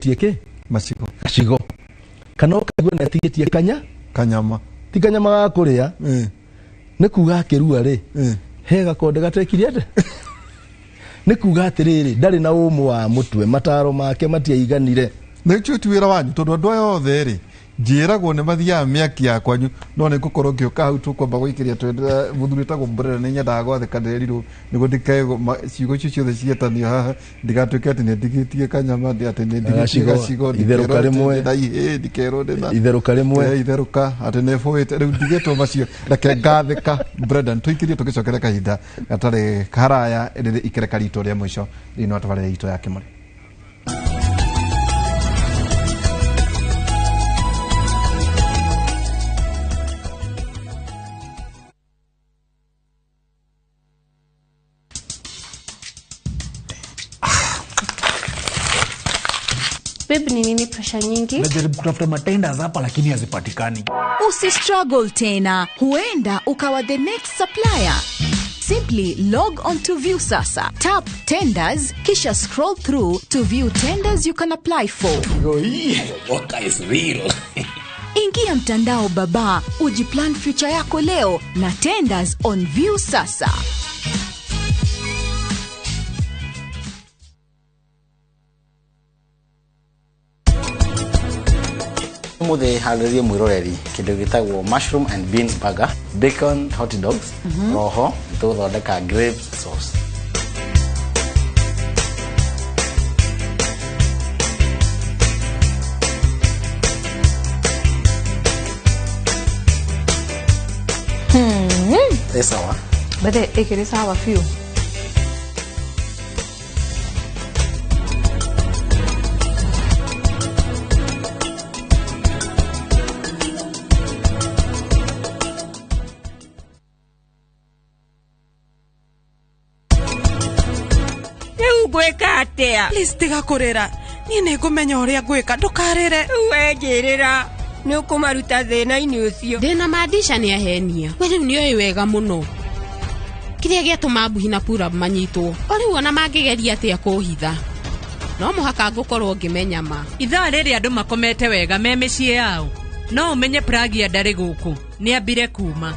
tieke macigo kana ukagwa na tigetie kanyama ti kanyama ga kuria ni kuga kirua ri he gakonde gatekire ate ni kuga atiriri ndari na umu wa mutwe mataro make matiaiganire na icio tuwira wanyu tondu andu aya othe ri njiragwo ni mathia miaki ya kwanyu no ni gukorwo ngioka hau tukwamba guikiria twendera muthurita gumburera ni nyendaga gwathikanirirwo nigo ndikae ciugo icio ciothe cietanio haha ndigatuike ati ni ndigitie kanyama ati ni ndigitie gacigo itheruka rimwe na ndikero ndina itheruka rimwe itheruka ati ni fuite riu ndigetwo macio reke ngathika Brendan tuikirie tugicokera kahinda gatari karaya riri ikereka rito ria mwisho thini wa tabarira ito ya Kimuri. Babe, ni nini pressure nyingi? Najaribu kutafuta matenders hapa lakini hazipatikani. Usistruggle tena. Huenda ukawa the next supplier. Simply log on to Viusasa. Tap tenders, kisha scroll through to view tenders you can apply for. Waka is real. Ingia mtandao baba, ujiplan future yako leo na tenders on Viusasa. Muthe haleria mwiroreri kindu gitagwo mushroom and bean burger, bacon hot dogs, roho tuthondeka grape sauce. Sawa. Bade ikiri sawa few. Gweka atia please tiga kurira ni ne ngumenya uria gweka ndukarire wegirira ni ukumaruta thina-ini ucio thina madisha ni ahenia we riu ni oi wega muno kiria giatuma mbuhi na pura manyitwo ori wona mangigeria atia kuhitha no muhaka ngukorwo ngimenya ma ithaa riri andu makomete wega me micii yao no umenye Pragia ndari guku ni ambire kuma.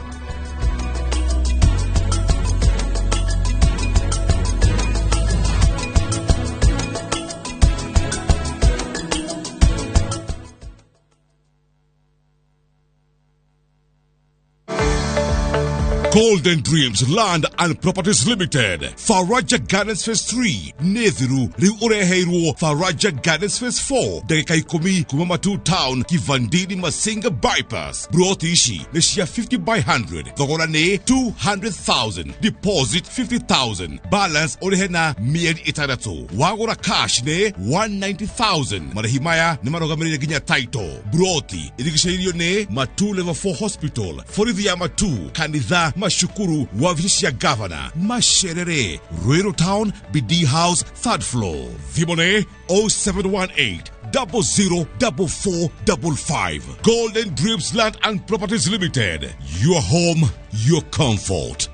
Golden Dreams Land and Properties Limited. Faraja Gardens Phase 3. Nethiru. Riu ureheirwo Faraja Gardens Phase 4. Dakika 10 kuma Matu Town. Kivandini Masinga Bypass. Broti ici ni cia 50 by 100. Thogora ni 200,000. Deposit 50,000. Balance urehe na mieri itandatu. Wagura cash ni 190,000. Marehi maya ni marogamirire nginya title. Broti irigiceirio ni Matu Level 4 Hospital. Forithi ya Matu. Kanitha Mashukuru wa Vicia Governor. Masherere Ruiru Town BD House 3rd floor. Vimone 0718 004455. Golden Dreams Land and Properties Limited. Your home, your comfort.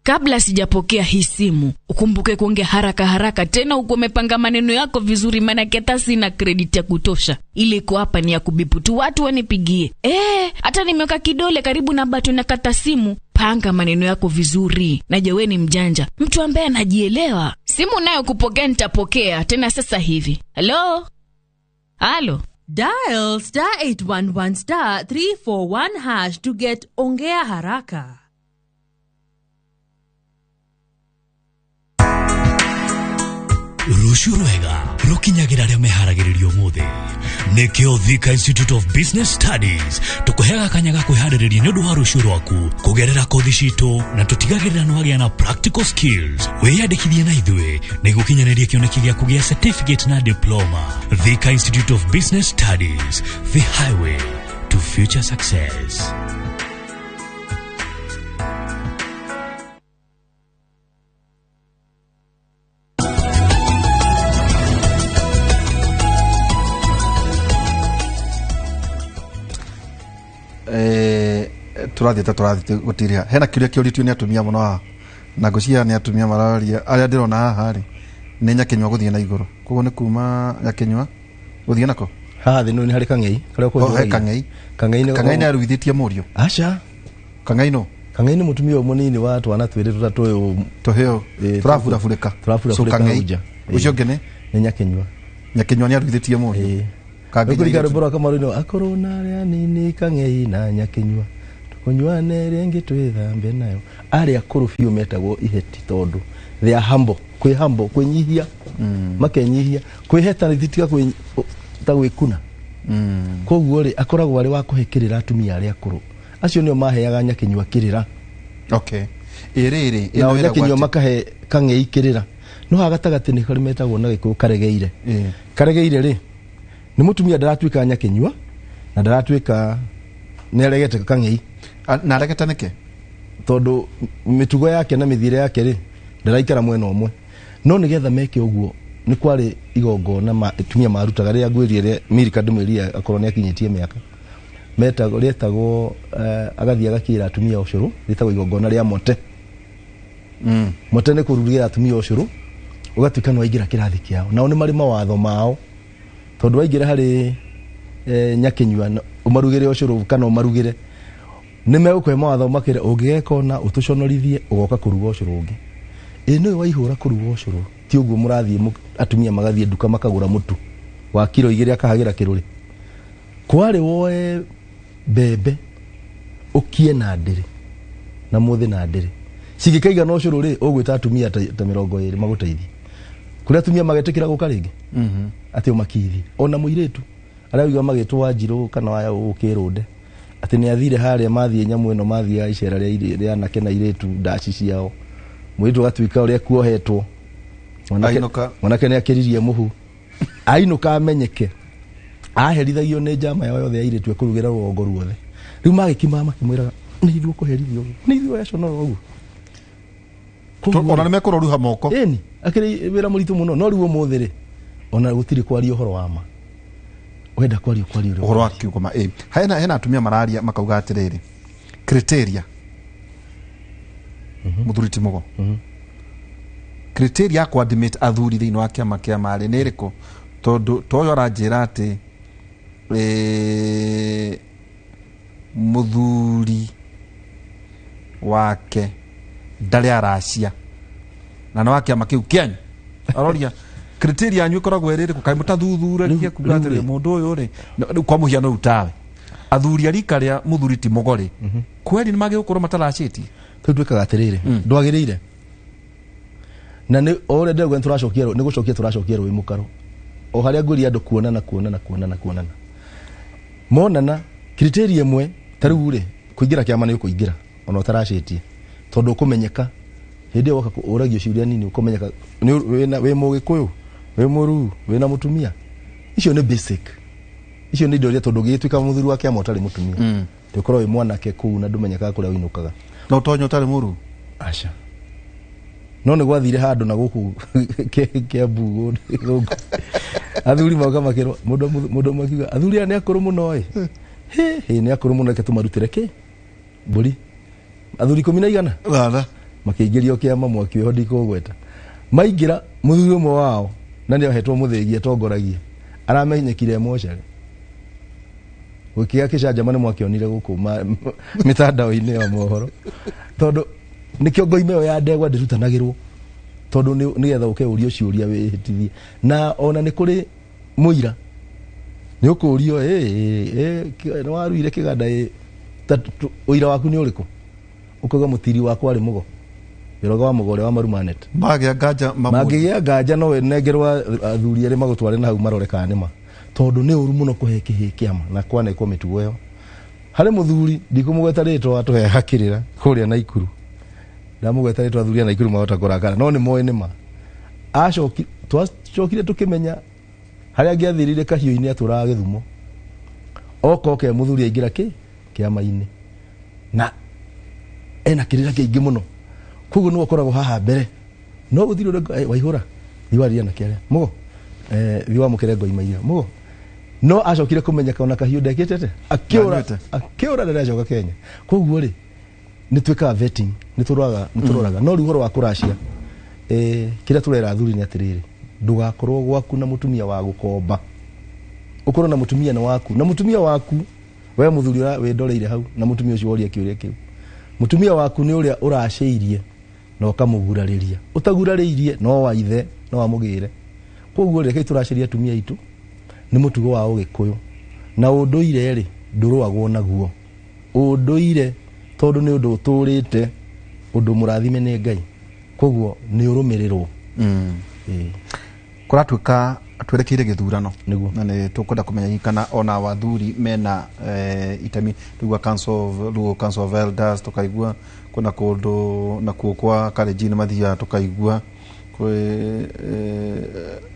Kabla sijapokea hii simu, ukumbuke kuongea haraka haraka tena uko umepanga maneno yako vizuri maana hata sina credit ya kutosha. Ile iko hapa ni ya kubipu tu watu wanipigie. Hata nimeweka kidole karibu na button na kata simu. Panga maneno yako vizuri. Najua wewe ni mjanja, mtu ambaye anajielewa. Simu nayo kupokea nitapokea tena sasa hivi. Hello? Halo? Dial *811*341# to get ongea haraka. Rushu rwega rukinyagira ria meharagiririo muthe nikio Thika Institute of Business Studies tukuhega kanyaga kwihariria ni undu wa rushu rwaku kugerera kothi citu na tutigagirira no agia na practical skills wiyandikithie na ithwe niguo kinyaniria kioneki giaku gia certificate na diploma. Thika Institute of Business Studies, the highway to future success. turathite gutiria hena kiuria kiuritio ni atumia muno na ngucia ni atumia mararia aria ndirona haha ri nä Nyakenyua gå thiä na igå rå koguo nä kuma Nyakenyua gå thiä nako haha thä no nä harä Kang'ei Kang'ei nä aruithä tie må riå aca Kang'ei no Kang'ei nä må tumia å må nini wa twana twä rä tå hä å tå rabårabå Kang'ei å cio å ngä nä Nyakenyua nä aruithä tie må riå kå rä mbå Kamaru akorwo narä anini Kang'ei na Nyakenyua tũkũnyuane rĩngĩ twĩthambe nayo arĩa akũrũ biũ metagwo iheti tondũ they are humble kwĩnyihia makenyihia kwĩheta thitiga ta gwĩkuna koguo rĩ akoragwo arĩ wa kũhekĩrĩra atumia arĩa akũrũ acio nĩo maheaga Nyakenyua kĩrĩra ĩrĩrĩ na Nyakenyua makahe Kang'ei kĩrĩra no hagatagatĩ nĩ karĩ metagwo na Gĩkũyũ karegeire rĩ nĩ mũtumia ndaratuĩka Nyakenyua na ndaratuĩka nĩ aregete Kang'ei na aregete nĩkĩ tondũ mĩtugo yake na mĩthiĩre yake rĩ ndaraikara mwena ũmwe no nĩgetha meke ũguo nĩ kwarĩ igongona atumia marutaga rĩrĩa ngwĩrire Milika ndũmĩrĩria akorwo nĩ akinyĩtie mĩaka retagwo agathiĩ agakĩra atumia ũcũrũ rĩtagwo igongona rĩa mote mote nĩ kũrugĩra atumia ũcũrũ ũgatuĩka nĩ waingĩra kĩrathi kĩao nao nĩ marĩ mawatho mao tondũ waingĩra harĩ Nyakenyua umarugĩre ũcũrũ kana umarugĩre nĩ megũkũhe mawatho makĩre ũngĩgeka ona ũtũconorithie ũgoka kũruga ũcũrũ ũngĩ nĩwe waihũra kũruga ũcũrũ ti ũguo mũrathiĩ atumia magathiĩ nduka makagũra mũtu wa kilo 2 akahagĩra kĩrũrĩ kwarĩ woe mbembe ũkie na ndĩrĩ na mũthĩ na ndĩrĩ cingĩkaigana ũcũrũ rĩ ũgwĩta atumia ta 20 magũteithie kũrĩa atumia magetĩkĩra gũka rĩngĩ atĩ ũmakithi ona mũirĩtu arĩa uga magĩtwo Wanjirũ kana waya ũkĩrũnde atĩ nĩ athire harĩa mathiĩ nyamũ ĩno mathiĩ icera rĩa anake na irĩtu ndaci ciao mũirĩtu agatuĩka ũrĩa kuohetwo mwanake nĩ akĩririe mũhu ainũka amenyeke aherithagio nĩ njama yao yothe ya irĩtu ekũrugĩra rũgongo ruothe rĩu magĩkima makĩmwĩraga nĩ ithuĩ kũherithio nĩ ithuĩ yaconora ũguo ona nĩ mekũroruha moko ĩni akĩrĩ wĩra mũritũ mũno no rĩu ũmũthĩ rĩ ona gũtirĩ kwaria ũhoro wa ma wenda kwaria ũhoro wa kiugo hena atumia mararia makauga atĩrĩrĩ criteria mũthuri ti Mũgo criteria kwa admit athuri thĩinĩ wa kĩama kĩa marĩ nĩ ĩrĩkũ tondũ toyo aranjĩra atĩ mũthuri wake ndarĩ aracia na nĩ wa kĩama kĩu kĩanyu aroria criteria yanyu ikoragwo ĩrĩrĩkũ kaĩ mũtathuthuragia kuga atĩrĩ mũndũ ũyũ rĩ kwa mũhiano rĩu tawe athuri a rika rĩa mũthuri ti Mũgo rĩ kweri nĩ magĩgũkorwo mataracĩtie twĩkaga atĩrĩrĩ ndwagĩrĩire na nĩ ore ndegwe tũracokia nĩ gũcokia tũracokia rũĩ mũkaro o harĩa ngũri andũ kuonana monana criteria ĩmwe ta rĩu rĩ kũingĩra kĩama nĩ ũkũingĩra ona ũtaracĩtie tondũ ũkũmenyeka hĩndĩ ĩyo woka ũragio ciũria nini ũkũmenyeka wĩ Mũgĩkũyũ wĩ Mũruu wĩna mũtumia icio nĩ basic icio nĩ indo iria tondũ ũgĩtuĩka mũthuri wa kĩama ũtarĩ mũtumia ndũkorwo wĩ mwanake kũu na ndũmenyekaga kũrĩa ũinũkaga no ũtonyo ũtarĩ Mũruu aca no nĩ gwathire handũ na gũkũ Kĩambu athuri mauga makĩrwo mũndũ makiuga athuri aya nĩ akũrũ mũno nĩ akũrũ mũno reke tũmarutĩre kĩ mbũri athuri 100 makĩingĩrio kĩama mwaki wĩho ndikũgweta maingĩra mũthuri ũmwe wao na nĩ ahetwo mũthĩgi atongoragia aramenyekire mocarĩ gũkĩga kĩcanjama nĩ mwakĩonire gũkũ mĩtandao-inĩ ya mohoro tondũ nĩkĩo ngoime ĩyo ya ndegwa ndĩrutanagĩrwo tondũ nĩgetha ũkeurio ciũria wĩhĩtithie na ona nĩ kũrĩ mũira nĩ ũkũrio nĩ waruire kĩganda ũira waku nĩ ũrĩkũ ũkauga mũtiri wakwa arĩ Mũgo Wĩroga wa Mũgo ũrĩa wa Marumanet mangĩgĩa nganja no wenengerwo athuri erĩ magũtware na hau marore kana nĩma tondũ nĩ ũru mũno kũhe kĩama na kwanekwo mĩtugo ĩyo harĩ mũthuri ndikũmũgweta rĩtwa atũheaga kĩrĩra kũrĩa Naikuru ndamũgweta rĩtwa athuri a Naikuru mahota kũrakara no nĩ moĩ nĩma twacokire tũkĩmenya harĩa angĩathirire kahiũ-inĩ atũraga Gĩthumo oke mũthuri aingĩra kĩama-inĩ na ena kĩrĩra kĩingĩ mũno koguo nĩ ũkoragwo haha mbere no gũthirĩ Waihũra thiwaria na kĩarĩa Mũgo thiwa mũkĩre ngoima-iria Mũgo no acokire kũmenyeka ona kahiũ ndekĩtete akĩũra rĩrĩa acoka Kenya koguo rĩ nĩ twĩkaga vetting nĩ tũroraga no rĩu ũhoro wa kũracia kĩrĩa tũrera athuri nĩ atĩrĩrĩ ndugakorwo gwaku na mutumia wa gukomba ukorwo na mutumia na waku na mutumia waku we muthuri we ndoreire hau na mutumia ucio woria kiuria kiu mutumia waku ni uria uraceirie na ukamugurariria utaguraririe no wa ithe no wa mugire koguo reke turaciria atumia itu ni mutugo wa ugikuyu na unduire ri ndurwagwo naguo unduire tondu ni undu uturite undu murathime ni Ngai koguo ni urumirirwo kuratuika twerekeire githurano na ni tukwenda kumenya kana ona wathuri mena itemi tugwa council of elders tukaigua kuna kundu na kuokwa karejini mathia tukaigua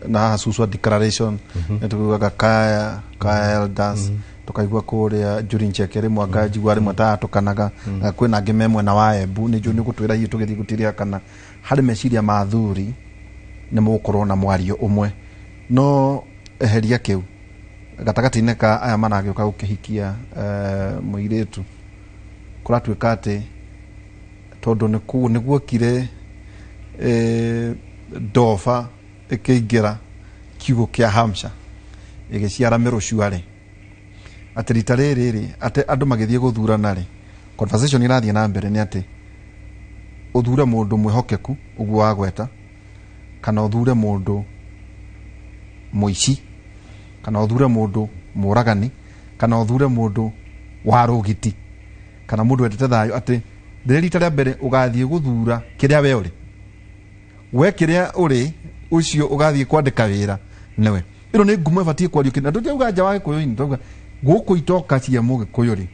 na hasuswa declaration tukaigua kaya elders tukaigua kuria jurin chekere mwagaji wari matatu kanaga kwina ngimemwe na waembu ni juni gutwira hiyo tugithi gutiria kana hari meciria mathuri ni mukorwo na mwario umwe no eheria kiu gatagati-inĩ ka aya maragĩũka gũkĩhikia mũirĩtu kũratuĩka atĩ tondũ nĩguokire ndoba ĩkĩingĩra kiugo kĩa Hampshire ĩgĩciara mĩrũciarĩ atĩ rita rĩrĩ atĩ andũ magĩthiĩ gũthurana rĩ conversation irathiĩ na mbere nĩ atĩ ũthure mũndũ mwĩhokeku ũguo wagweta kana ũthure mũndũ muici kana uthure mundu muragani kana uthure mundu warugiti kana mundu wetete thayo ati ndirita rĩa mbere ugathie guthura kiria we uri we kiria uri ucio ugathie kwandika wira newe iro ni ngumo batie kwario kina ndujauga nja wa Gikuyu-ini tuga guku itoka cia Mugikuyu-ri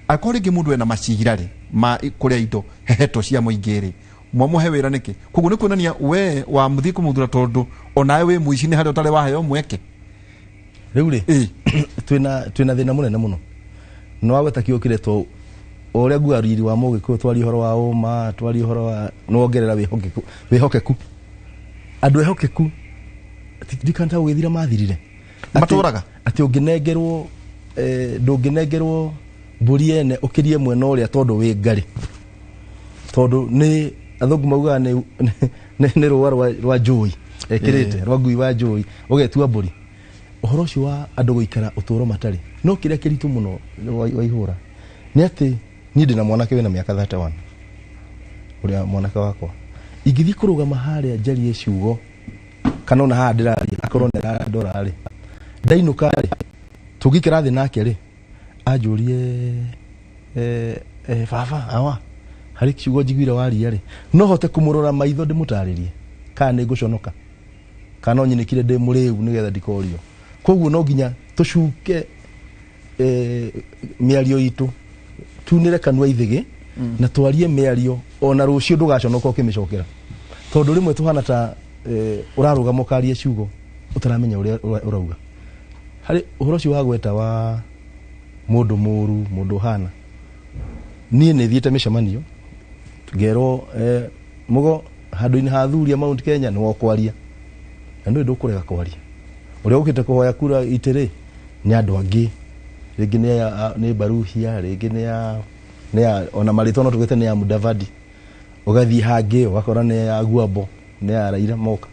akori ki mundu ena macirari ma kuria indo heheto cia muingiri mwamuhe wira niki kugu ni kuonania we wa muthii kumuthura tondu onawe we muici ni hari utare waheo mweke riu ri twina thina munene muno no wagweta kiokire to uria guariri wa Mugikuyu twari horo wa uma twari horo wa nongerera wihokeku andu ehokeku dikanta withira mathirire maturaga ati unginengerwo ndunginengerwo mburi ene ukirie mwena uria tondu wi ngari tondu ni athungu mauga ni ruwa rwa njui ekirite rwa ngui wa njui ugetua mburi uhoro ucio wa andu guikara uturo matari no kiria kiritu muno waihura ni ati ni ndina mwanake wena miaka 31 uria mwanake wakwa igithi kurugama haria njari eciugo kana ona ha ndirari akorwo nera ndorari ndainuka ri tugikira thi nake ri anjurie baba awa hari kiugo njiguire waria ri no hote kumurora maitho ndimutaririe kana ni nguconoka kana onyinikire ndi muriu nigetha ndikorio koguo no nginya tucuke miario itu tunire kanwa ithigi na twarie miario ona rucio ndugaconoka ukimicokera tondu rimwe tuhana ta uraruga mukarie ciugo utaramenya uria urauga hari uhoro cio wagweta wa mundu muru mundu hana nie ne thiete micemanio ngero mugo handu-ini ha thuria Mount Kenya no kwaria andu ndukurega kwaria uria ukite kuhoya kura itire ni andu angi ringi ni Baruhia ringi ni ona maritono tugete ni ya Mudavadi ugathi hangi ugakora ni ya Guambo ni ya Raila moka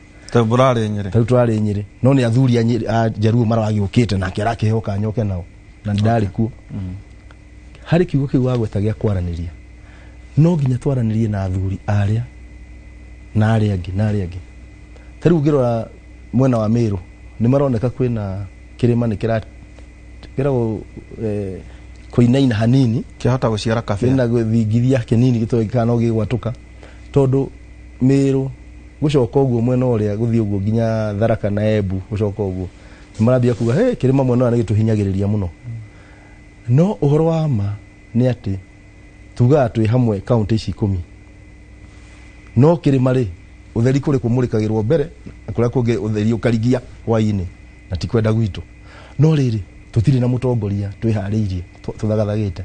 turari Nyeri no ni athuri a Jaruo maragiukite na kirake hoka nyoke nao na ndari ku hari kiugo kiu wagwetagia kwaraniria no nginya twaranirie na athuri aria na aria angi tari ugirora mwena wa Meru ni maroneka kwina kirima ni kiragwo kuinaina hanini kihota guciara kafe na guthigithia kinini gitoika no gigwatuka tondu Meru gucoka uguo mwena uria guthii uguo nginya Tharaka na Embu gucoka uguo marambia kuga kirima mwena na gituhinyagiriria muno no uhoro wa ma ni ati tuga twi hamwe county ici 10 no kirima ri utheri kuri kumurikagirwo mbere kuria kungi utheri ukarigia hwaini na tikwenda gwitu no riri tutiri na mutongoria twihariirie tuthagathagite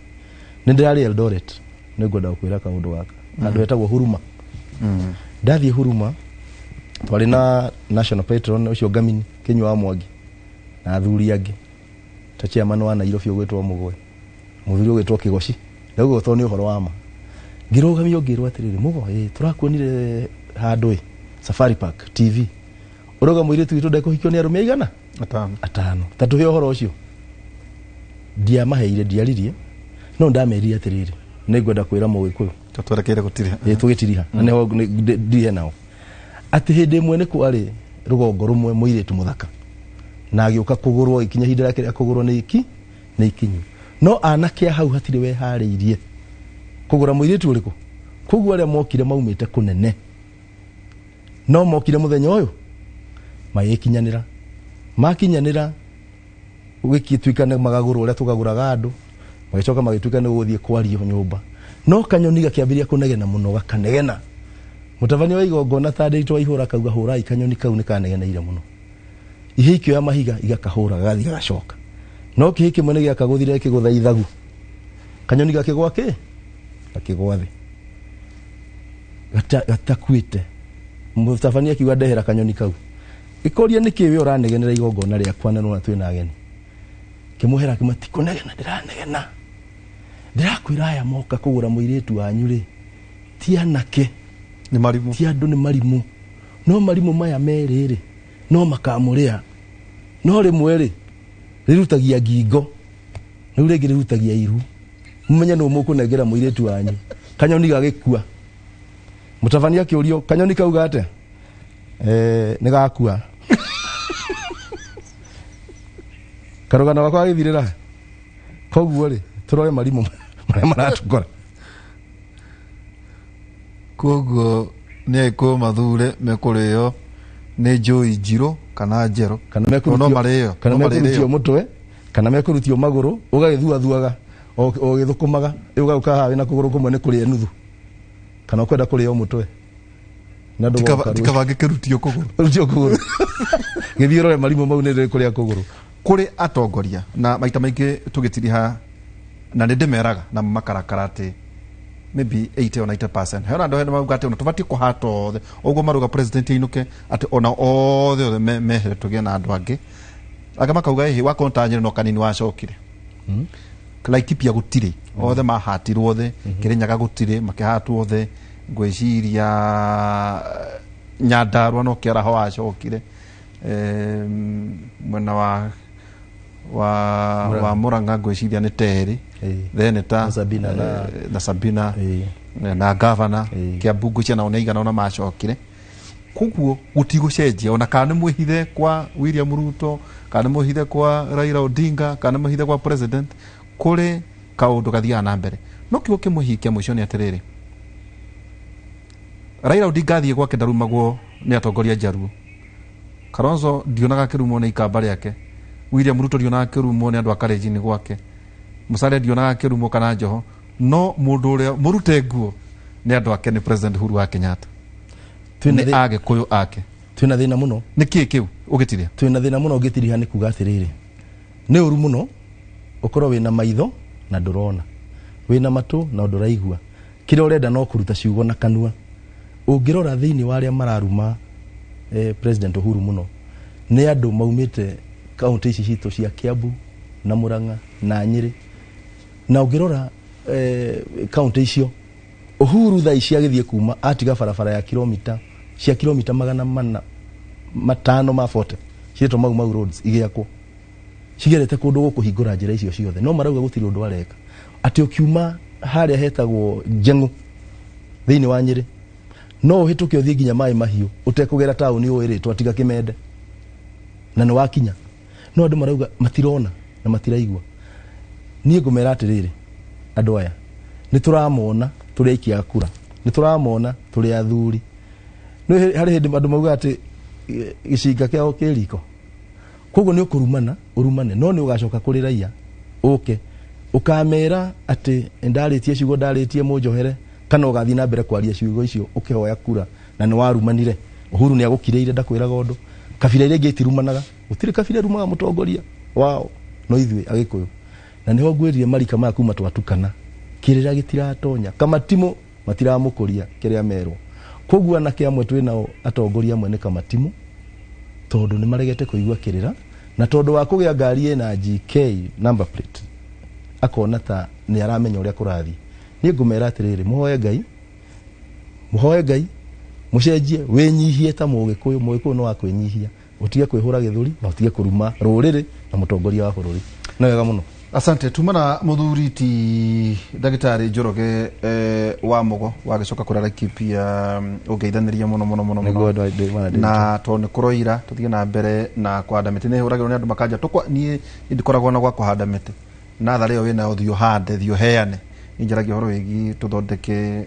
ni ndirari Eldoret ningwenda gukwira kaundu gaka andu etagwo Huruma ndathie Huruma twari na national patron ucio Gamini Kinyua Mwangi na athuri angi ta chairman wa Nairobi ugwetwo Mugwe muthuri ugwetwo Kigoci niguo thoni uhoro wa ma ngirugamio ngirwo atiriri Mugo turakuonire handu Safari Park TV uroga muiritu witu ndekuhikio ni arume igana atano tatuhe uhoro ucio dia maheire diaririe no ndameria atiriri ningwenda kwira mugikuyu tutwerekere gutiri tugitiriha neho ndihe nao ati hindi mwe ni kwari rugongo rumwe muiritu muthaka na agiuka kugurwo ikinya hinda yake ya kugurwo ni ikinyu no anake hau hatire we hariirie kugura muiritu uriku kugwa aria mokire maumite kunene no mokire muthenya uyu mayikinyanira makinyanira wikitwikane magaguru uria tugaguraga andu magicoka magitwikane guthie kwario nyumba no kanyoni gakiambiria kunegena muno gakanegena Mutavani wa igongona tande itwa ihura kauga hura ikanyoni kau ni kanegeneire muno ihikio ya mahiga igakahura gathi gacoka no kihiki mwene gya kaguthire kigutha ithagu kanyoni gakigwa ki akigwa thi gatakwite Mutavani akiwa ndehera kanyoni kau ikoria nikiwe uranegenera igongona ria kwana no twina ageni kimuhera kimatikunegena ndiranegena ndirakwira aya moka kugura muiritu wanyu ri ti anake ni marimu ti andu ni marimu no marimu maya meriri no makamuria no rimwe ri rirutagia ngingo no ringi rirutagia iru mumenye no mukunegera muiritu wanyu kanyoni gagikua Mutavani akiurio kanyoni kauga ate ni gakua karogana wakwa githirira koguo ri turore marimu maria maratukora koguo ne ko mathure mekurio ne Joy Njiro kana Njero kana mekurutio mutwe kana mekurutio maguru ugagithua thuaga o githukumaga ugauka hawe na kuguru kumwe ne kuria nuthu kana kwenda kuria mutwe na ndo tikabange kirutio kuguru githiro ya marimu mau ne kuria kuguru kuri atongoria na maita maingi tugitiriha na ndemeraga na makarakarate maybe 80 or 90%. Hera ndo hena mugate ono tubati ko hato ogo maruga president inuke ati ona othe mehere tugie na andu angi agama kauga hi wa kontanyire no kanini wa cokire Laikipia gutire othe mahatirwo othe Kirinyaga gutire makihatwo othe ngweciria Nyandarua no kiaraho wa cokire mwena wa Murang'a ngweciria ni Teri then ta na Sabina na governor Kiambu ngweciria na ona igana ona macokire kuguo gutigucenjia ona kana muhithe kwa William Ruto kana muhithe kwa Raila Odinga kana muhithe kwa president kuri kaundu gathia na mbere no kiugo kimuhikia mwisho ni atiriri Raila Odinga thie gwake ndarumagwo ni atongoria Jaruo Kalonzo ndionaga kirumo ni ikamba riake William Ruto ndionaga kirumo ni andu akareji ni gwake Musalia ndionaga kirumo kana Joho no mundu uria murute nguo ni andu ake ni president Uhuru wa Kenyatta twina age kuyo ake twina thina muno niki kiu ugitiria twina thina muno ugitiria ni kuga atiriri ni uru muno ukorwo wina maitho na ndurona wina matu na nduraigua kire urenda no kuruta ciugo na kanua ungirora thiini wa aria mararuma president Uhuru muno ni andu maumite county ici citu cia Kiambu na Murang'a na Nyeri na ungirora county icio Uhuru tha ici agithie kuma atiga barabara ya kilomita magana matano ma 40 cieto mau roads igiakwo cigerete kundu gukuhingura njira icio ciothe no marauga gutiri undu areka ati ukiuma haria hetagwo Njengu thiini wa Nyeri no uhituke uthie nginya mai mahiu utekugera tauni uiritwa tiga Kimende na ni wakinya no andu marauga matirona na matiraigua nie ngumera atiriri andu aya ni turamona turi ikia kura ni turamona turi athuri no hari hindi andu mauga ati gicinga kiao kiriko koguo ni urumane no ni ugacoka kuri raia uke ukamera ati ndaritie ciugo ndaritie munjohere kana ugathi na mbere kwaria ciugo icio ukihoya kura na ni warumanire Uhuru ni agukireire ndakwira gondo kabira ile ngitirumanaga utire kabira rumaga mutongoria wao no ithwe agikuyu na niho ngwirire marika ma kuma twatukana kirira gitiratonya kama timo matiramukuria kiria merwo koguo na kiamwe twinao atongoria amwe ni kama timo tondu ni maregete kuigua kirira na tondu wa kugia ngari na GK number plate akona ta ni aramenya uria kurathi ni ngumera atiriri muhoye Ngai mucenjie winyihie ta mugikuyu no akwinyihia utige kwihura githuri na utige kuruma ruriri na mutongoria wa bururi na wega muno. Asante. Tumana muthuri ti Dagitari Njoroge wa Mugo wa gicoka kurara kipi ya ugeithaniria muno na to ni kuroira tuthie na mbere na kwanda miti ni huragirwo ni andu makanja tukwa nie ndikoragwo na gwa kuhanda miti na thare yo wina uthio hande thio heane injaragia horo wigi tuthondeke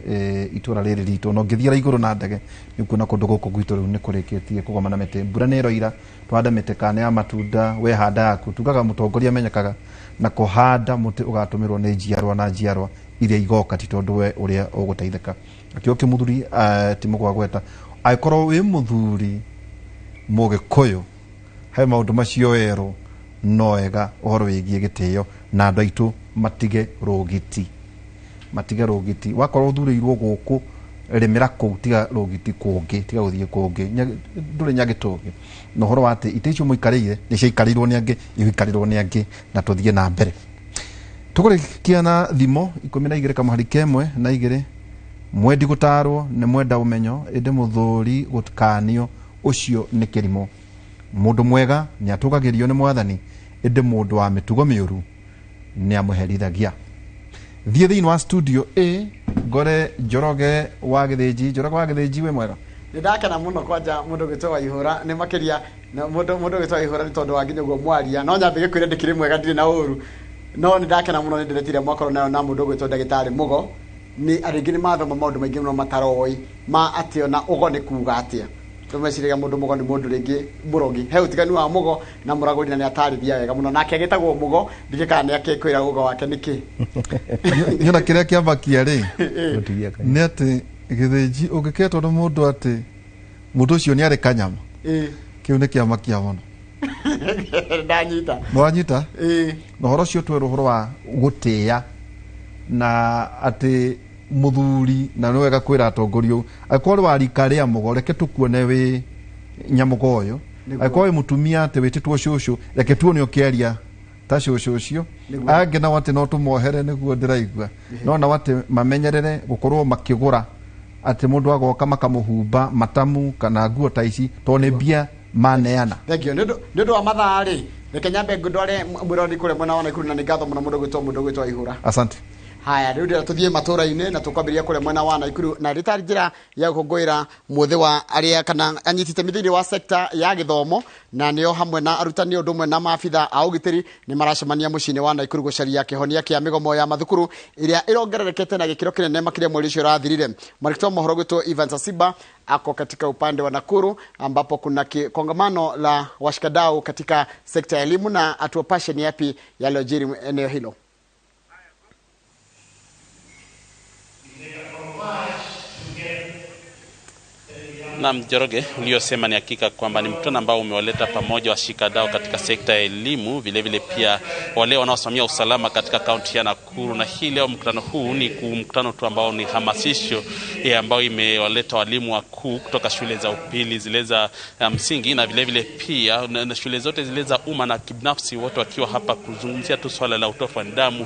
itura riri ritu no ngithiira iguru na ndege ni kuona kundu guku gwitu riu ni kurikitie kugoma na miti mbura ni roira twanda miti kana ya matunda we handa yaku tugaga mutongoria menyakaga na kuhanda muti ugatumirwo ni njiarwa na njiarwa iria igoka ti tondu we uria uguteithika akio kimuthuri ti mugwa gweta aikorwo wi muthuri mugikuyu he maundu macio ero noega uhoro wigie gitio na andu aitu matige rogiti wakorwo uthurirwo guku rimira ku tiga rogiti kungi tiga uthie kungi nduri nyagitogi no horo ati itecio muikarire ni ciikarirwo ni angi ikarirwo ni angi na tuthie na mbere tukurikia na thimo 12 kamahari kemwe na igire mwendi gutarwo ni mwenda umenyo inde muthuri gutkanio ucio ni kirimo mundu mwega ni atugagirio ni mwathani inde mundu wa mitugo miuru ni amuherithagia thie thiini wa studio A Gore Njoroge wa Githĩnji we mwega ndakena muno kwanja mundu gitwa ihura ni makiria na mundu gitwa ihura ni tondu wa nginyaguo mwaria no nyambe gikwire ndikire mwega ndire na uru no ndakena muno ndiretire mwakoro nayo na mundu gitwa Dagitari Mugo ni aringi ni mathoma maundu maingi muno mataroi ma atio na ugo ni kuga atia tumeciriga mundu Mugo ni mundu ringi burogi he utiganu wa Mugo na muraguri na ni atarithia wega muno nake agitagwo Mugo ndikikana ni akekwira ugo wake niki nyona kiria kiambakia ri ni ati Githĩnji ungiketwo ni mundu ati mundu ucio ni ari kanyama kiu ni kiamakia muno ndanyita mwanyita no horo cio tweru horo wa gutia na ati muthuri na niwega kwira atongorio akorwo wa rikaria Mugo reke tukuone wi nyamugoyo akorwo mutumia ati wititwo cucu reke tuone ukiaria ta cucu ucio ange na wate no tumohere niguo ndiraigua no na wate mamenyerere gukorwo makigura ati mundu agoka makamuhumba matamu kana nguo ta ici to ne bia maneana thegio ndu wa mathari reke nyambe ngudore mwirori kure mwana wana ikuru na nigatho mundu gwitwa ihura. Asante. Haya ndio tuthie matura-ini na tukwambiria kure mwena wana ikuru na ritari njira ya gukongoira muthi wa aria kana anyitite mithini wa sekta ya githomo na nio hamwe na arutani undu mwe na maabitha a ugitiri ni maracemania mucini wana ikuru gucaria kihonia kia migomo ya mathukuru iria irongererekete na gikiro kinene makiria mweri ucio rathirire. Marikito mohoro gwitwo Ivan Sasiba ako katika upande wa Nakuru ambapo kuna kongamano la washikadau katika sekta ya elimu na atuopashe ni yapi yaliyojiri eneo hilo. Na Njoroge uliyosema ni hakika kwamba ni mkutano ambao umewaleta pamoja washikadau katika sekta ya elimu, vile vile pia wale wanaosimamia usalama katika kaunti ya Nakuru. Na hii leo mkutano huu ni mkutano tu ambao ni hamasisho ambao imewaleta walimu wakuu kutoka shule za upili, zile za msingi na vile vile pia na shule zote zile za umma na kibinafsi, wote wakiwa hapa kuzungumzia tu swala la utofu wa nidhamu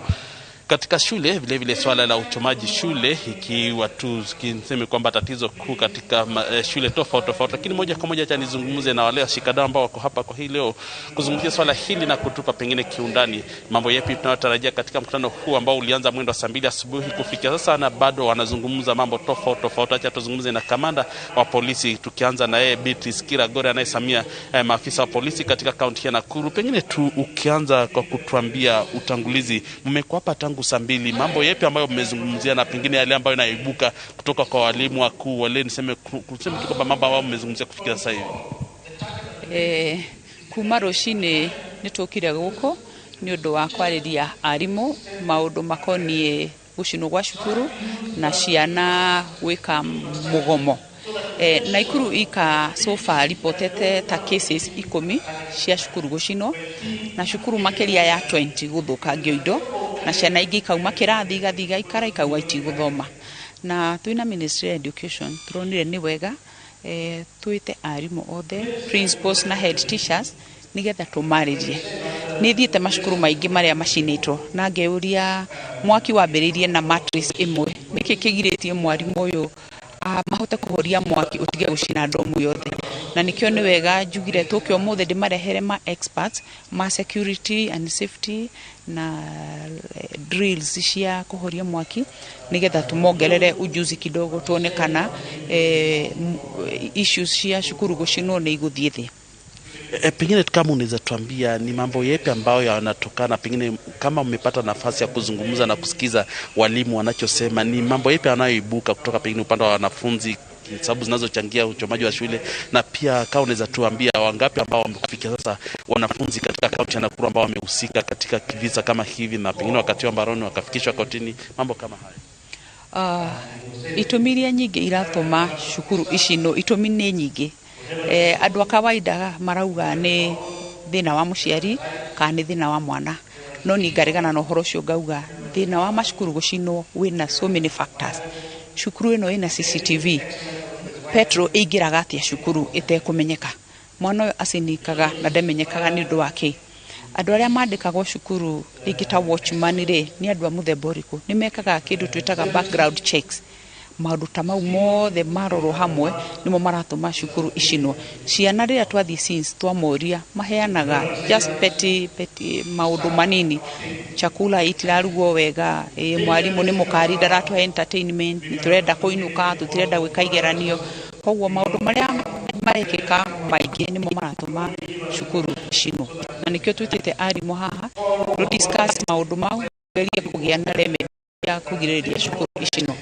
katika shule, vile vile swala la uchomaji shule, ikiwa tu kiseme kwamba tatizo kuu katika shule tofauti. Lakini moja kwa moja acha nizungumze na wale washikadau ambao wako hapa kwa hii leo kuzungumzia swala hili na kutupa pengine kiundani mambo yapi tunayotarajia katika mkutano huu ambao ulianza mwendo wa 2 asubuhi kufikia sasa, na bado wanazungumza mambo tofauti. Acha tuzungumze na kamanda wa polisi, tukianza na yeye Beatrice Kiragore anayesamia maafisa wa polisi katika kaunti ya Nakuru. Pengine tu ukianza kwa kutuambia utangulizi, mmekuwa hapa tangu saa 2, mambo yapi ambayo mmezungumzia na pengine yale ambayo yanaibuka kutoka kwa walimu wakuu wale, niseme tu kwamba mambo ambayo mmezungumzia kufikia sasa hivi? Kuma rucini nitukire guko ni undu wa kwariria arimu maundu makonie gucino gwa cukuru na ciana gwika mugomo. Naikuru ika so far reportete ta cases 10 cia cukuru gucino na cukuru makeria ya 20 guthukangio indo na ciana ingi kauma kirathi gathiga ikara ikauga itiguthoma. Na twina Ministry of Education turonire ni wega tuite arimu othe, principals na head teachers nigetha tumaririe. Ni thiete macukuru maingi maria macinitwo na ngeuria mwaki wambiririe na matrix imwe niki kigiritie mwarimu uyu mahote kuhoria mwaki utige gucina ndomu yothe. na nikio ni wega njugire tukio mothe ndimarehere ma experts ma security and safety na drills cia kuhoria mwaki nigetha tumongerere ujuzi kidogo tuone kana issues cia shukuru gucinwo ni iguthie thi. Pengine kama unaweza tuambia ni mambo yepi ambayo yanatokana, pengine kama umepata nafasi ya kuzungumza na kusikiza walimu wanachosema, ni mambo yepi yanayoibuka kutoka pengine upande wa wanafunzi, sababu zinazochangia uchomaji wa shule, na pia kama unaweza tuambia wangapi ambao wamefikia sasa wanafunzi katika kaunti ya Nakuru ambao wamehusika katika visa kama hivi na pengine wakati wa mbaroni wakafikishwa kotini, mambo kama haya. Itumiria nyingi iratuma shukuru icino itumi ni nyingi. Andu a kawaida marauga ni thina wa muciari kana ni thina wa mwana, no ni ngaregana na uhoro ucio ngauga thina wa mashukuru gucinwo wina so many factors. Shukuru ino ina CCTV, petro igiraga atia shukuru itekumenyeka, mwana uyu acinikaga na ndamenyekaga ni undu wake. Andu aria mandikagwo shukuru igita watchman ri ni andu a muthemba uriku, ni mekaga kindu twitaga background checks. Maundu ta mau mothe marorwo hamwe nimo maratuma shukuru icinwo. Ciana riria twathie scenes twamoria maheanaga just petty maundu manini, chakula itirarugwo wega, mwalimu ni mukari ndaratu entertainment, niturenda kuinuka, tutirenda gwika igeranio. Koguo maundu maria marekeka maingi nimo maratuma shukuru icinwo, na nikio twitite arimu haha to discuss maundu mau gerie kugia na remedy ya kugiriria shukuru icinwo.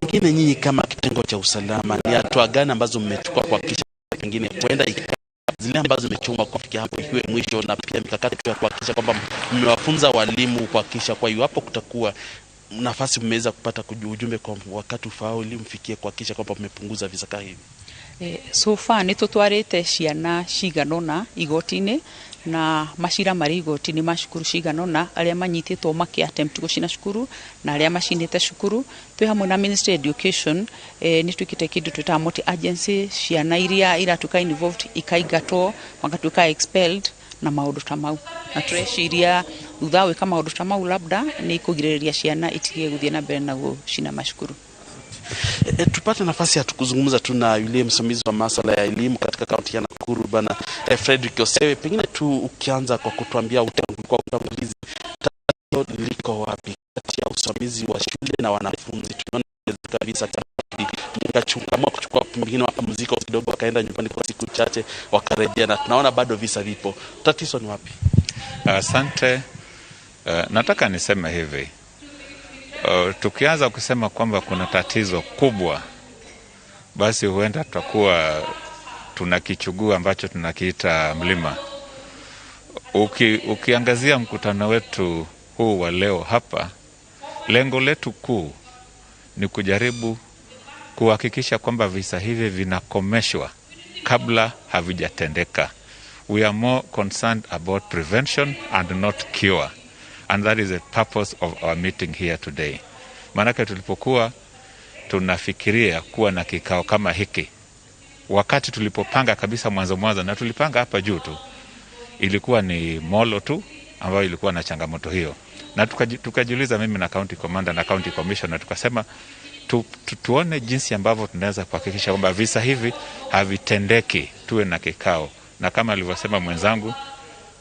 Pengine nyinyi kama kitengo cha usalama ni hatua gani ambazo mmechukua kuhakikisha pengine kwenda zile ambazo zimechungwa kufikia hapo ikiwe mwisho, na pia mikakati ya kuhakikisha kwamba mmewafunza walimu kuhakikisha kwa iwapo kutakuwa nafasi mmeweza kupata ujumbe kwa wakati ufao ili mfikie kuhakikisha kwamba mmepunguza visa kama hivi? So far nitutwarite ciana ciganona igotini na mashira mari igotini mashukuru ciganona aria manyititwo maki attempt gucina shukuru na aria macinite shukuru. Twi hamwe na Ministry of Education ni twikite kindu twita multi agency, ciana iria iratuka involved ikaigatwo magatuka expelled na maundu ta mau, na tureciria thutha wa kama maundu ta mau labda ni kugiriria ciana itige guthie na mbere na gucina mashukuru. Tupate nafasi ya tukuzungumza tu na yule msimamizi wa masuala ya elimu katika kaunti ya Nakuru bana Frederick Osewe. Pengine tu ukianza kwa kutuambia utangulizi, tatizo liko wapi kati ya usimamizi wa shule na wanafunzi? Tunaona kabisa kama kuchukua pengine mapumziko kidogo wakaenda nyumbani kwa siku chache wakarejea, na tunaona bado visa vipo. Tatizo ni wapi? Asante. Nataka niseme hivi. Tukianza kusema kwamba kuna tatizo kubwa, basi huenda tutakuwa tunakichugua ambacho tunakiita mlima. Ukiangazia mkutano wetu huu wa leo hapa, lengo letu kuu ni kujaribu kuhakikisha kwamba visa hivi vinakomeshwa kabla havijatendeka. We are more concerned about prevention and not cure. And that is the purpose of our meeting here today. Manake tulipokuwa tunafikiria kuwa na kikao kama hiki, wakati tulipopanga kabisa mwanzo na tulipanga hapa juu tu, ilikuwa ni Molo tu ambayo ilikuwa na changamoto hiyo. Na tukajiuliza mimi na county commander na county commissioner, tukasema tuone jinsi ambavyo tunaweza kuhakikisha kwamba visa hivi havitendeki, tuwe na kikao. Na kama alivyosema mwenzangu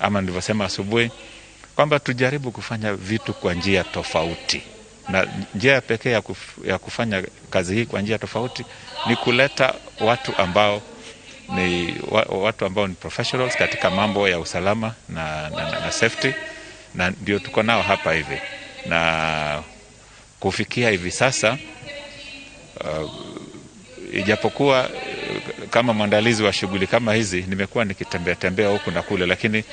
ama nilivyosema asubuhi, kwamba tujaribu kufanya vitu kwa njia tofauti, na njia pekee ya kufanya kazi hii kwa njia tofauti ni kuleta watu ambao ni professionals katika mambo ya usalama na safety, na ndio tuko nao hapa hivi. Na kufikia hivi sasa ijapokuwa kama mwandalizi wa shughuli kama hizi nimekuwa nikitembea huku na kule, lakini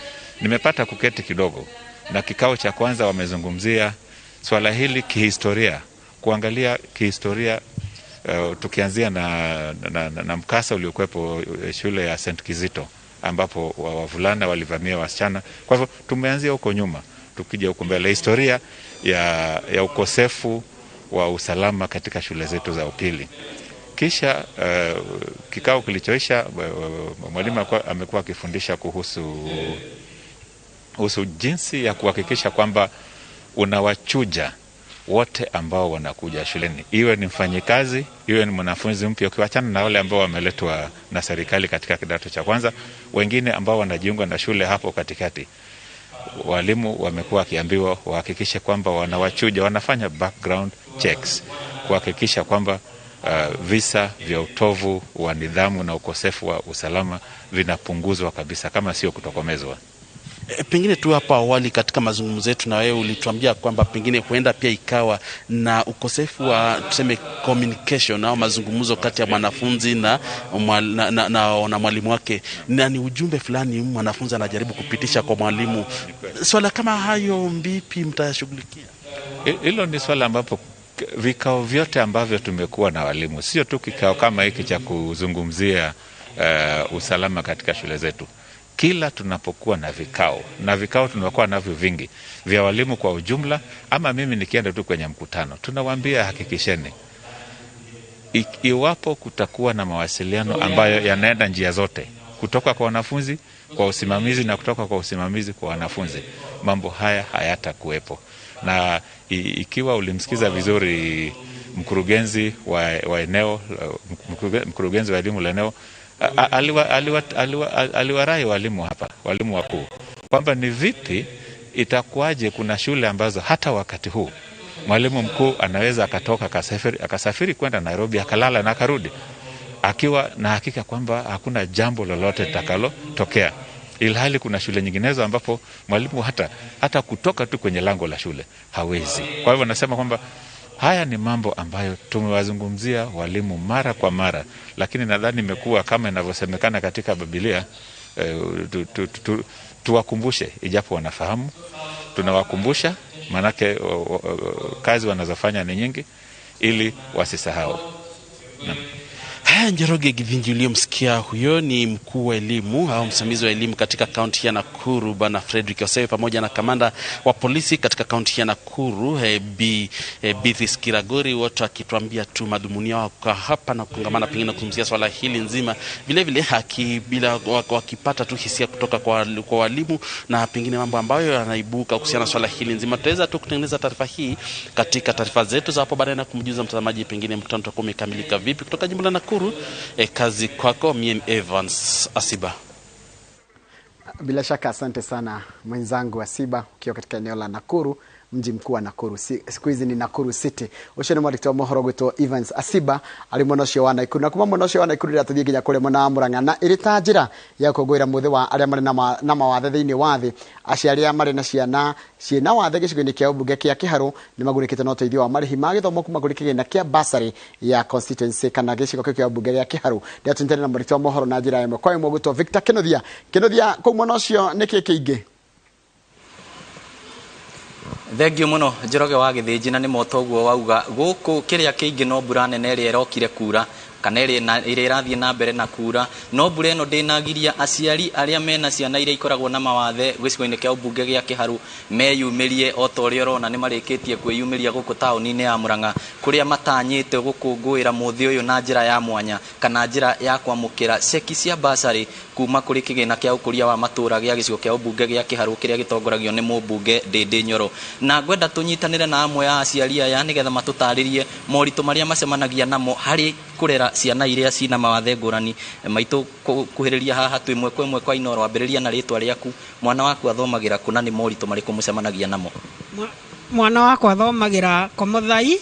nimepata kuketi kidogo. Na kikao cha kwanza wamezungumzia swala hili kihistoria, kuangalia kihistoria, tukianzia na mkasa uliokuwepo shule ya St. Kizito ambapo wavulana walivamia wasichana. Kwa hivyo tumeanzia huko nyuma, tukija huko mbele, historia ya ukosefu wa usalama katika shule zetu za upili. Kisha kikao kilichoisha, mwalimu amekuwa akifundisha kuhusu jinsi ya kuhakikisha kwamba unawachuja wote ambao wanakuja shuleni, iwe ni mfanyikazi, iwe ni mwanafunzi mpya, ukiwachana na wale ambao wameletwa na serikali katika kidato cha kwanza, wengine ambao wanajiunga na shule hapo katikati. Walimu wamekuwa wakiambiwa wahakikishe kwamba wanawachuja, wanafanya background checks kuhakikisha kwamba visa vya utovu wa nidhamu na ukosefu wa usalama vinapunguzwa kabisa, kama sio kutokomezwa. Pengine tu hapo awali katika mazungumzo yetu na wewe ulituambia kwamba pengine huenda pia ikawa na ukosefu wa tuseme communication au mazungumzo kati ya mwanafunzi na mwalimu wake, na ni ujumbe fulani mwanafunzi anajaribu kupitisha kwa mwalimu. Swala kama hayo vipi mtashughulikia? Hilo ni swala ambapo vikao vyote ambavyo tumekuwa na walimu, sio tu kikao kama hiki cha kuzungumzia usalama katika shule zetu. Kila tunapokuwa na vikao tunakuwa navyo vingi vya walimu kwa ujumla, ama mimi nikienda tu kwenye mkutano, tunawaambia hakikisheni iwapo kutakuwa na mawasiliano ambayo yanaenda njia zote, kutoka kwa wanafunzi kwa usimamizi na kutoka kwa usimamizi kwa wanafunzi, mambo haya hayatakuwepo. Na ikiwa ulimsikiza vizuri mkurugenzi wa eneo, mkurugenzi wa elimu la eneo, aliwarai walimu hapa, walimu wakuu, kwamba ni vipi itakuwaje kuna shule ambazo hata wakati huu mwalimu mkuu anaweza akatoka akasafiri kwenda Nairobi, akalala na akarudi akiwa na hakika kwamba hakuna jambo lolote litakalotokea, ilhali kuna shule nyinginezo ambapo mwalimu hata kutoka tu kwenye lango la shule hawezi. Kwa hivyo nasema kwamba haya ni mambo ambayo tumewazungumzia walimu mara kwa mara, lakini nadhani imekuwa kama inavyosemekana katika Biblia, tuwakumbushe ijapo wanafahamu, tunawakumbusha manake kazi wanazofanya ni nyingi, ili wasisahau. Njoroge Githinji uliyomsikia huyo ni mkuu wa elimu au msimamizi wa elimu katika kaunti ya Nakuru, Bwana Frederick Osewe, pamoja na kamanda wa polisi katika kaunti ya Nakuru Beatrice Kiragori, wote akituambia tu madhumuni yao kwa hapa na kongamana pengine kuzungumzia swala hili nzima, vile vile bila wakipata tu hisia kutoka kwa walimu na pengine mambo ambayo yanaibuka kuhusiana na swala hili nzima. Tutaweza tu kutengeneza taarifa hii katika taarifa zetu za hapo baadaye na kumjuza mtazamaji pengine mkutano utakuwa umekamilika vipi. Kutoka jimbo la Nakuru, kazi kwako, mimi Evans Asiba. Bila shaka asante sana mwenzangu Asiba, ukiwa katika eneo la Nakuru, mji mkuu wa Nakuru. Siku hizi ni Nakuru City. Ucio ni mwarikto mohoro gwitwo Evans Asiba ali munocio wa Nakuru. Na kuma munocio wa Nakuru ira tuthie nginya kule mona Murang'a, na iri ta njira ya kugwira muthi wa aria mari na mawathe thiini wa thi, aciari mari na ciana ciina wathe gicigo-ini kia ubunge kia Kiharu ni magurikite na uteithio wa marĩhi ma gĩthomo kuma kuri kigina kia basari ya constituency kana gicigo kia ubunge kia Kiharu. Ndio tuntere na mwarikto mohoro na njira ĩmwe kwa ĩmwe gwitwo Victor Kenothia kwa munocio niki kiingi. Thengio muno Njoroge wa Githinji, na ni motoguo wauga guku kiria kiingi no mbura nene ri erokire kura kana iri irathie na mbere na kura, no mbura ino ndinagiria aciari aria mena ciana iria ikoragwo na mawathe gicigo-ini kia ubunge gia Kiharu meyumirie o ta uria urona ni marikitie kwiyumiria guku tauni-ini ya Murang'a, kuria matanyite gukungwira muthi uyu na njira ya mwanya kana njira ya kwamukira ceki cia basari kuma kuri kigina kia ukuria wa matura gia gicigo kia ubunge gia Kiharu kiria gitongoragio ni mubunge Ndindi Nyoro. Na ngwenda tunyitanire na amwe ya aciari aya nigetha matutaririe moritu maria macemanagia namo hari kurera ciana iria cina mawathe ngurani. Maitu kuhiriria haha twi mwe kwa Inoro, ambiriria na ritwa riaku, mwana waku athomagira kuna ni moritu mariku mucemanagia namo? Mwana wakwa athomagira Komuthai,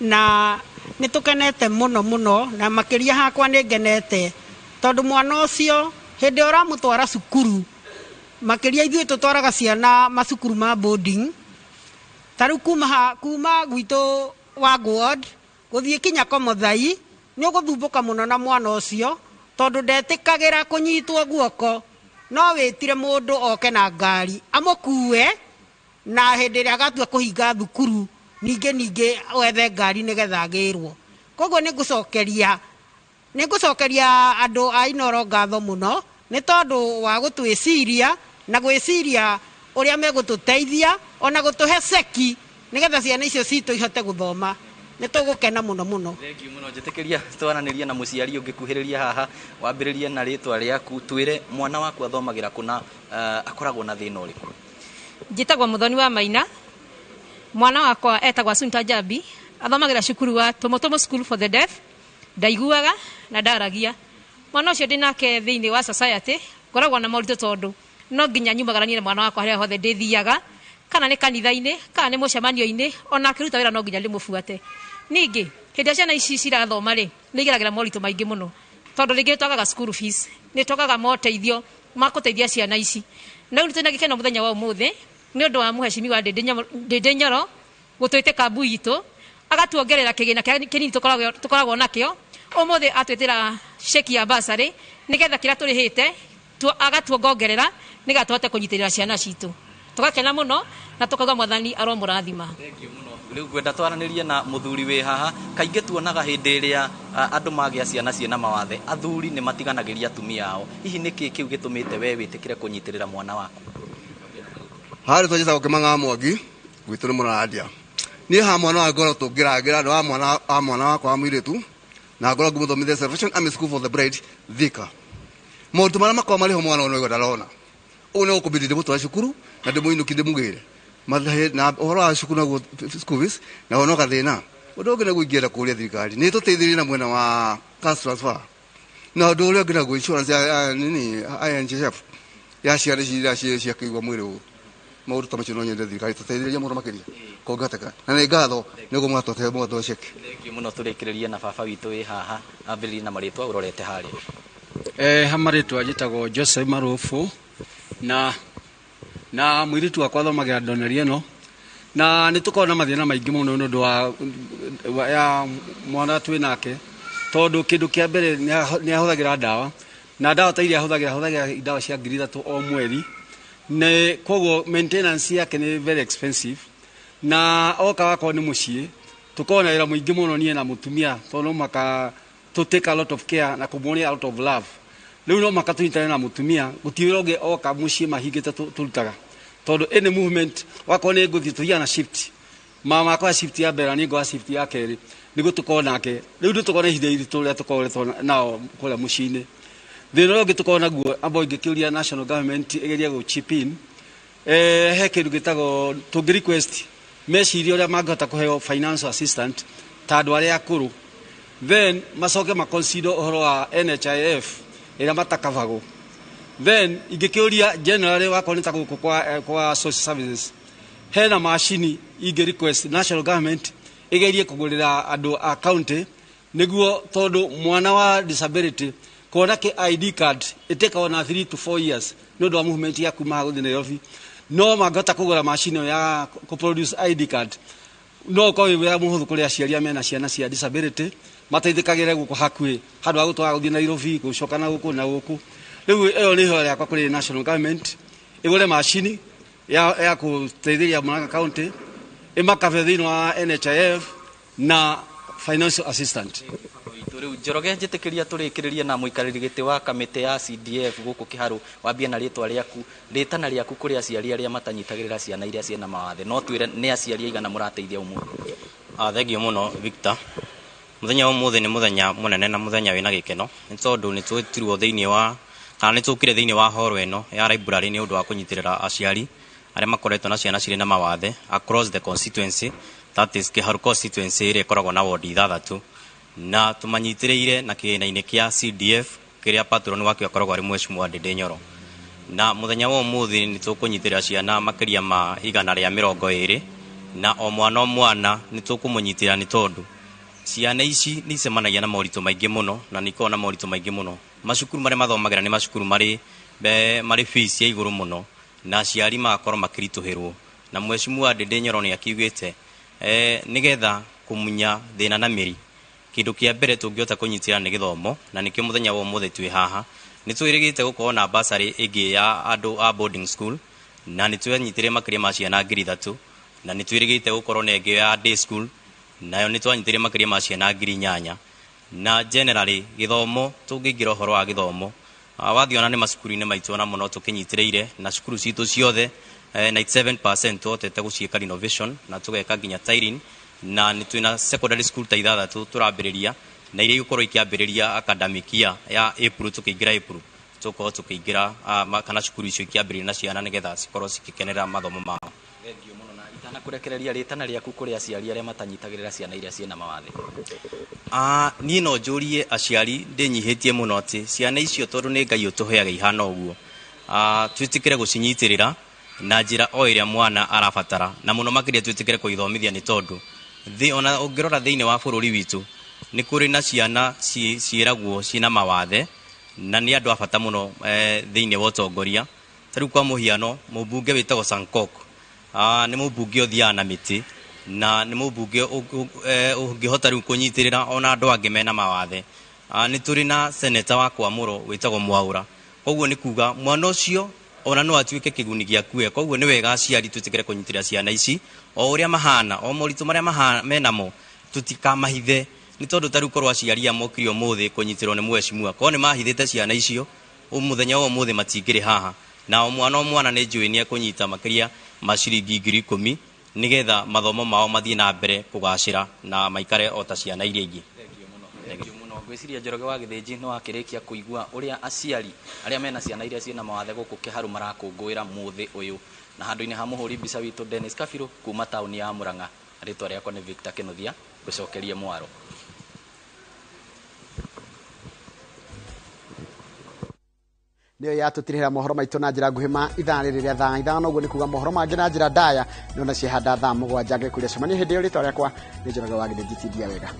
na nitukenete muno na makiria hakwa ningenete tondu mwana ucio hindi uramutwara cukuru, makiria ithuĩ tutwaraga ciana macukuru ma boarding, taru kuma gwitu wa ward guthie kinya Komuthai ni uguthumbuka muno na mwana ucio tondu ndetikagira kunyitwo guoko, no witire mundu oke na ngari amukue, na hindi ria gatua kuhinga thukuru ninge wethe ngari nigetha agirwo. Koguo ningucokeria andu a Inoro ngatho muno ni tondu wa gutwiciria na gwiciria uria megututeithia ona gutuhe ceki nigetha ciana icio citu ihote guthoma. Nitugukena muno. Thengiu muno, njitikiria twaranirie na muciari ungikuhiriria haha, wambiririe na ritwa riaku, twire mwana waku athomagira kuna akoragwo na thina uriku? Njitagwo Muthoni wa Maina, mwana wakwa etagwa Sunta Jabi athomagira cukuru wa Tomotomo School for the Deaf ndaiguaga na ndaragia mwana ucio ndinake thiini wa society koragwo na moritũ tondu no nginya nyumagaranie mwana wakwa haria hothe ndithiaga kana ni kanitha-ini kana ni mucemanio-ini ona akiruta wira no nginya ndimubuate ningi hindi ciana ici cirathoma ri ni igeragira moritũ maingĩ muno tondu ringi twagaga school fees ni twagaga moteithio makuteithia ciana ici na riu twina gikeno muthenya wa umuthi ni undu wa muheshimi wa Ndindi Nyoro gutwite kambu itu agatuongerera kigina kinini tukoragwo nakio umuthi atwitira sheki ya basari nigetha kira turihite agatuongerera nigatuhote kunyitirira ciana citu tugakena muno na tukauga mwathani aromurathima. Riu gwenda twaranirie na muthuri wi haha kaingi tuonaga hindi iria andu magia ciana ciena mawathe athuri ni matiganagiria atumia ao hihi niki kiu gitumite we witikire kunyitirira mwana waku hari twajeza gukimanga mwangi gwitu ni muradia ni ha mwana wa ngoro tungiragira ndo mwana wakwa mwiritu na ngoro ngumuthomithia Salvation Army School for the Bride Thika maundu maria makwa mariho mwana ono ndarona une ukubidide mutwa cukuru na ndimuinukide mugire mathahe na uhoro wa cukuru na school fees na ono gathina undu ngina guingira kuria thirikari ni tuteithirie na mwena wa cash transfer na undu uria ngina gu insurance ya nini INHF ya ciana cia kigwa mwiri u maundu tamacio no nyende thirikari tuteithirie muno makiria kongataka na ni ngatho niguo mwatote mwato ceki thengiu muno turikiririe na baba witu wi haha ambiriri na maritwa urorete hari hamaritwa njitagwo Joseph Marufu na mwiritu wakwa thomagira ndoneri ino na nitukona mathina maingi muno nundu wa ya mwana twi nake tondu kindu kia mbere ni ahuthagira ndawa na ndawa ta iria ahuthagira ndawa cia 3,000 o mweri ne koguo maintenance yake ni very expensive na oka wako ni mucii tukona ira muingi muno nie na mutumia tondu maka to take a lot of care na kumuonia out of love riu no maka tunyitane na mutumia gutiroge oka mucii mahingite turutaga tondu any movement wako ni nguthi tuia na shift mama kwa shift ya mbere ni ngwa shift ya keri nigo tukona nake riu ndu tukona hinde iritu ria tukoretwo nao kule mucii-ini thina ungi tukona guo abo ingikiuria national government igeria go chip in he kindu gitago tungi request meciria uria mangihota kuheo financial assistant ta andu aria akuru then macoke maconsider uhoro wa NHIF ira matakavago then ingikiuria generally wakoneta guku kwa social services hena machine ingi request national government igerie kugurira andu a county niguo tondu mwana wa disability kona ke ID card iteka ona 3 to 4 years no do movement ya kuma guthi Nairobi no magota kugura machine ya ku produce ID card no ko we muhuthu kuri aciari mena ciana cia disability mateithikagire guku hakui handu agutwa guthi Nairobi gucoka na guku na guku riu eyo ni hore yakwa kuri national government igure machine ya kuteithiria Murang'a county imakabe thini wa NHIF na financial assistant riu Njoroge njitikiria turikiririe na muikariri giti wa kamite ya CDF guku Kiharu wambie na ritwa riaku ritana riaku kuri aciari aria matanyitagirira ciana iria ciena mawathe no twire ni aciari aigana murateithia umuthi thengio muno Victor muthenya wa umuthi ni muthenya munene na muthenya wina gikeno ni tondu ni twitirwo thiini wa kana ni tukire thiini wa horo eno ya library ni undu wa kunyitirira aciari aria makoretwo na ciana cirĩ na mawathe across the constituency that is Kiharu constituency ĩrĩa ĩkoragwo na ward 6 na tumanyitĩrĩire na kĩgĩna-inĩ kĩa CDF kĩrĩa patron wakĩo akoragwo arĩ Mheshimiwa Ndindi Nyoro na muthenya wa umuthi ni tũkũnyitĩrĩra ciana makĩria ma 120 na o mwana ni tũkũmũnyitĩrĩra ni tondu ciana ici ni cemanagia na moritũ maingĩ mũno na ni ikoragwo na moritũ maingĩ mũno macukuru marĩa mathomagira ni macukuru marĩ fees ya igũrũ mũno na aciari magakorwo makĩritũhĩrwo na Mheshimiwa Ndindi Nyoro ni akiugĩte nigetha kumunya thĩna na mĩri kindu kia mbere tungihota kunyitira ni githomo na nikio muthenya wa umuthi twi haha ni twirigite gukorwo na basari ingi ya andu a boarding school na ni twanyitire makiria ma ciana 3,000 na ni twirigite gukorwo na ingi ya day school nayo ni twanyitire makiria ma ciana 8,000 na generally githomo tungingira horo wa githomo wathiona ni macukuru-ini maitu na muno tukinyitireire na cukuru citu ciothe 97% twotete guciika renovation na tugeka nginya tiling na ni twina secondary school ta 6 turambiriria na iria ikorwo ikiambiriria academic ya April tukiingira April tuko tukiingira kana cukuru icio ikiambiriria na ciana nigetha cikorwo cikikenera mathomo mao Kana kurekereria ritana riaku kuri aciari aria matanyitagirira ciana iria ciena mawathe. Niĩ no njũrie aciari ndĩnyihitie mũno atĩ ciana icio tondũ nĩ Ngai ũtũheaga ihana ũguo. Twĩtĩkĩre gũcinyitirĩra na njĩra o ĩrĩa mwana arabatara, na mũno makĩria twĩtĩkĩre kũithomithia nĩ tondũ ona ũngĩrora thĩinĩ wa bũrũri witũ nĩ kũrĩ na ciana ciĩragwo ciĩna mawathe na nĩ andũ a bata mũno thĩinĩ wa ũtongoria. Ta rĩu kwa mũhiano mũmbunge wĩtagwo Sankok nĩ mũmbunge ũthiaga na mĩtĩ na nĩ mũmbunge ũngĩhota rĩu kũnyitĩrĩra ona andũ angĩ mena mawathe. Nĩ tũrĩ na seneta wa Kwamũrwo wĩtagwo Mwaũra. Koguo nĩ kuga mwana ũcio ona no atuĩke kĩguni gĩaku. Koguo nĩ wega aciari twĩtĩkĩre kũnyitĩrĩra ciana ici o ũrĩa mahana, o moritũ marĩa menamo tutikamahithe. Nĩ tondũ ta rĩu korwo aciari mokire ũmũthĩ kũnyitĩrwo nĩ mheshimiwa, korwo nĩ mahithĩte ciana icio mũthenya wa ũmũthĩ matingĩrĩ haha. Na o mwana nĩ njũĩ nĩ ekũnyita makĩria maciringi 10,000 nĩgetha mathomo mao mathiĩ na mbere kũgacĩra na maikare o ta ciana iria ingĩ. Gwĩciria Njoroge wa Gĩthĩnji no akĩrĩkia kũigua ũrĩa aciari arĩa mena ciana iria ciena mawathe gũkũ Kĩharu marakũngũĩra mũthĩ ũyũ. Na handũ-inĩ ha mũhũri mbica witũ Dennis Kabirũ kuma taũni ya Mũrang'a, rĩtwa rĩakwa nĩ Victor Kĩnuthia, ngũcokerie Mwaro. Nĩyo yatũtirĩhĩra mohoro maitũ na njĩra nguhĩ ma ithaa rĩrĩ rĩa thaa ithano, ũguo nĩ kuga mohoro mangĩ na njĩra ndaya no na ciehanda thaa mũgwanja ngĩkũria cemania hĩndĩ ĩyo. Rĩtwa rĩakwa nĩ Njoroge wa Gĩthĩnji, tindia wega.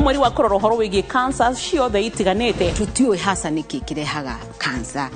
Mweri wa korora horo wĩgiĩ cancer ciothe itiganĩte. Tutiũĩ hasa nĩkĩ kĩrehaga cancer.